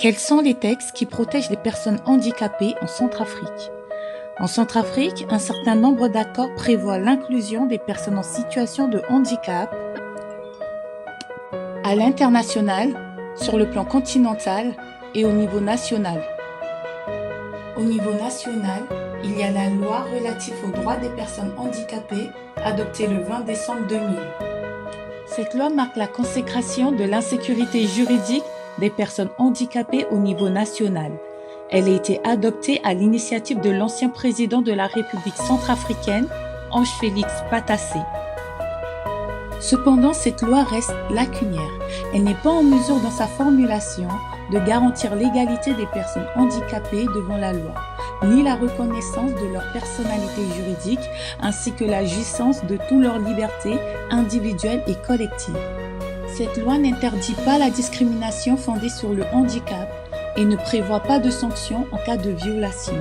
Quels sont les textes qui protègent les personnes handicapées en Centrafrique? En Centrafrique, un certain nombre d'accords prévoient l'inclusion des personnes en situation de handicap à l'international, sur le plan continental et au niveau national. Au niveau national, il y a la loi relative aux droits des personnes handicapées, adoptée le 20 décembre 2000. Cette loi marque la consécration de l'insécurité juridique des personnes handicapées au niveau national. Elle a été adoptée à l'initiative de l'ancien président de la République centrafricaine, Ange-Félix Patassé. Cependant, cette loi reste lacunaire. Elle n'est pas en mesure dans sa formulation de garantir l'égalité des personnes handicapées devant la loi, ni la reconnaissance de leur personnalité juridique, ainsi que la jouissance de toutes leurs libertés individuelles et collectives. Cette loi n'interdit pas la discrimination fondée sur le handicap et ne prévoit pas de sanctions en cas de violation.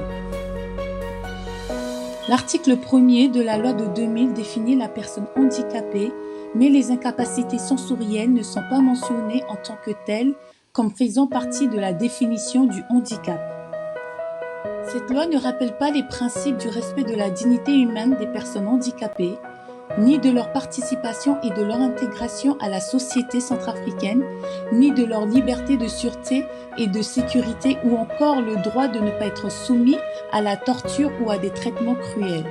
L'article 1er de la loi de 2000 définit la personne handicapée, mais les incapacités sensorielles ne sont pas mentionnées en tant que telles comme faisant partie de la définition du handicap. Cette loi ne rappelle pas les principes du respect de la dignité humaine des personnes handicapées, ni de leur participation et de leur intégration à la société centrafricaine, ni de leur liberté de sûreté et de sécurité, ou encore le droit de ne pas être soumis à la torture ou à des traitements cruels.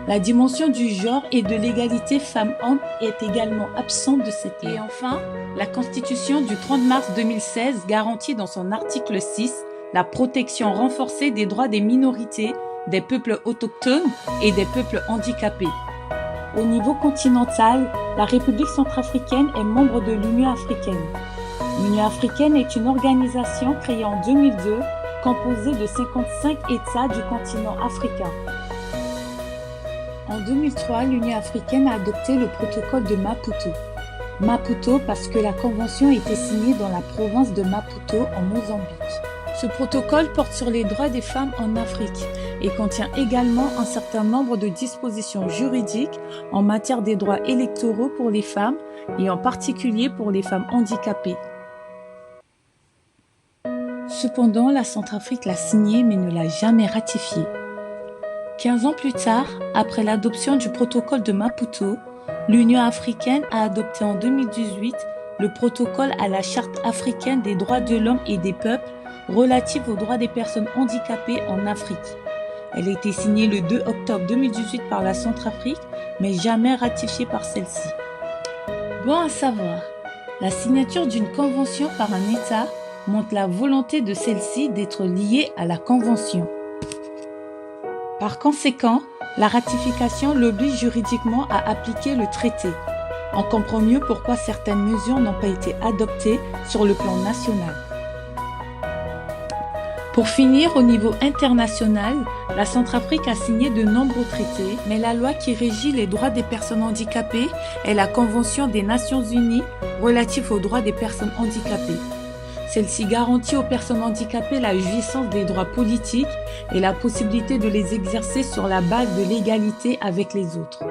La dimension du genre et de l'égalité femmes-hommes est également absente de cette loi. Et enfin, la Constitution du 30 mars 2016 garantit dans son article 6 la protection renforcée des droits des minorités, des peuples autochtones et des peuples handicapés. Au niveau continental, la République centrafricaine est membre de l'Union africaine. L'Union africaine est une organisation créée en 2002, composée de 55 États du continent africain. En 2003, l'Union africaine a adopté le protocole de Maputo. Maputo parce que la convention a été signée dans la province de Maputo en Mozambique. Ce protocole porte sur les droits des femmes en Afrique et contient également un certain nombre de dispositions juridiques en matière des droits électoraux pour les femmes et en particulier pour les femmes handicapées. Cependant, la Centrafrique l'a signé mais ne l'a jamais ratifié. 15 ans plus tard, après l'adoption du protocole de Maputo, l'Union africaine a adopté en 2018 le protocole à la Charte africaine des droits de l'homme et des peuples relative aux droits des personnes handicapées en Afrique. Elle a été signée le 2 octobre 2018 par la Centrafrique, mais jamais ratifiée par celle-ci. Bon à savoir, la signature d'une convention par un État montre la volonté de celle-ci d'être liée à la convention. Par conséquent, la ratification l'oblige juridiquement à appliquer le traité. On comprend mieux pourquoi certaines mesures n'ont pas été adoptées sur le plan national. Pour finir, au niveau international, la Centrafrique a signé de nombreux traités, mais la loi qui régit les droits des personnes handicapées est la Convention des Nations Unies relative aux droits des personnes handicapées. Celle-ci garantit aux personnes handicapées la jouissance des droits politiques et la possibilité de les exercer sur la base de l'égalité avec les autres.